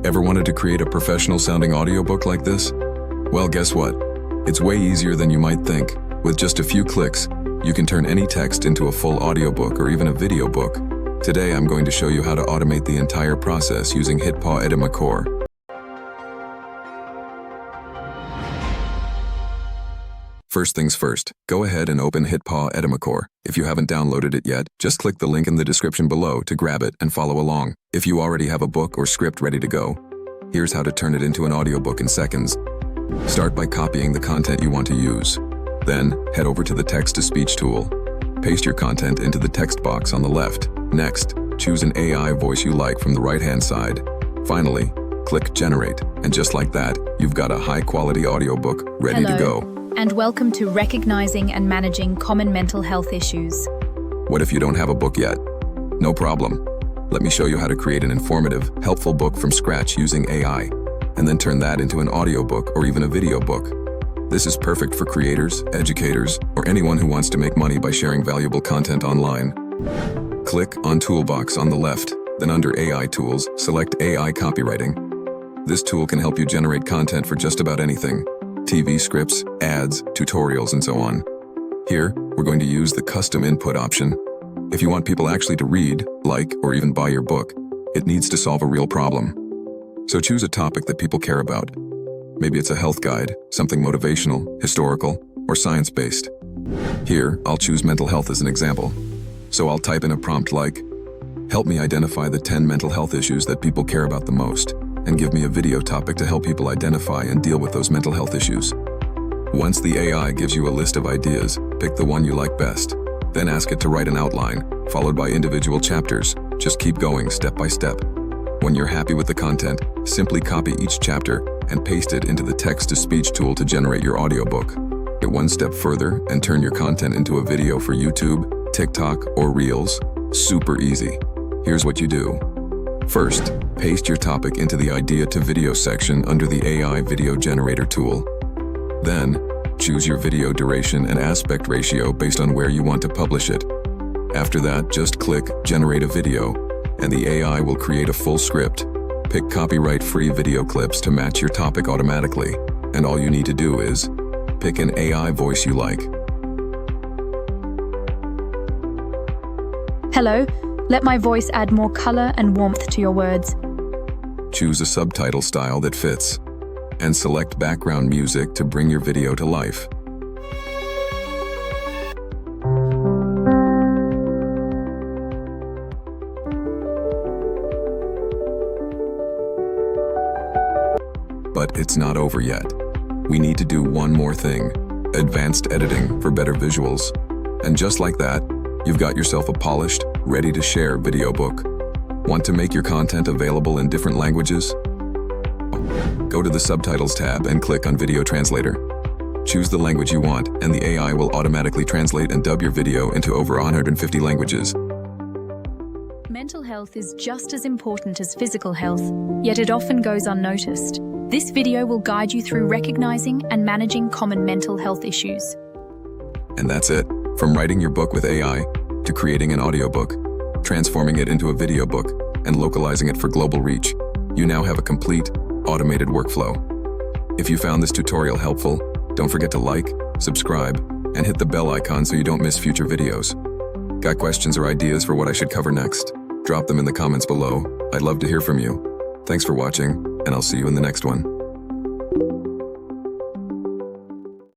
Ever wanted to create a professional-sounding audiobook like this? Well, guess what? It's way easier than you might think. With just a few clicks, you can turn any text into a full audiobook or even a video book. Today, I'm going to show you how to automate the entire process using HitPaw Edimakor. First things first, go ahead and open HitPaw Edimakor. If you haven't downloaded it yet, just click the link in the description below to grab it and follow along. If you already have a book or script ready to go, here's how to turn it into an audiobook in seconds. Start by copying the content you want to use. Then, head over to the text-to-speech tool. Paste your content into the text box on the left. Next, choose an AI voice you like from the right-hand side. Finally, click Generate, and just like that, you've got a high-quality audiobook ready to go. And welcome to Recognizing and Managing Common Mental Health Issues. What if you don't have a book yet? No problem. Let me show you how to create an informative, helpful book from scratch using AI, and then turn that into an audiobook or even a video book. This is perfect for creators, educators, or anyone who wants to make money by sharing valuable content online. Click on Toolbox on the left, then under AI Tools, select AI Copywriting. This tool can help you generate content for just about anything. TV scripts, ads, tutorials, and so on. Here, we're going to use the custom input option. If you want people actually to read, like, or even buy your book, it needs to solve a real problem. So choose a topic that people care about. Maybe it's a health guide, something motivational, historical, or science-based. Here, I'll choose mental health as an example. So I'll type in a prompt like, "Help me identify the 10 mental health issues that people care about the most," and give me a video topic to help people identify and deal with those mental health issues. Once the AI gives you a list of ideas, pick the one you like best. Then ask it to write an outline, followed by individual chapters. Just keep going step by step. When you're happy with the content, simply copy each chapter and paste it into the text-to-speech tool to generate your audiobook. Get one step further and turn your content into a video for YouTube, TikTok, or Reels. Super easy. Here's what you do. First, paste your topic into the Idea to Video section under the AI Video Generator tool. Then, choose your video duration and aspect ratio based on where you want to publish it. After that, just click Generate a Video, and the AI will create a full script. Pick copyright-free video clips to match your topic automatically, and all you need to do is pick an AI voice you like. Hello, let my voice add more color and warmth to your words. Choose a subtitle style that fits, and select background music to bring your video to life. But it's not over yet. We need to do one more thing: advanced editing for better visuals. And just like that, you've got yourself a polished, ready-to-share video book. Want to make your content available in different languages? Go to the Subtitles tab and click on Video Translator. Choose the language you want, and the AI will automatically translate and dub your video into over 150 languages. Mental health is just as important as physical health, yet it often goes unnoticed. This video will guide you through recognizing and managing common mental health issues. And that's it. From writing your book with AI, to creating an audiobook, transforming it into a video book, and localizing it for global reach, you now have a complete, automated workflow. If you found this tutorial helpful, don't forget to like, subscribe, and hit the bell icon so you don't miss future videos. Got questions or ideas for what I should cover next? Drop them in the comments below. I'd love to hear from you. Thanks for watching, and I'll see you in the next one.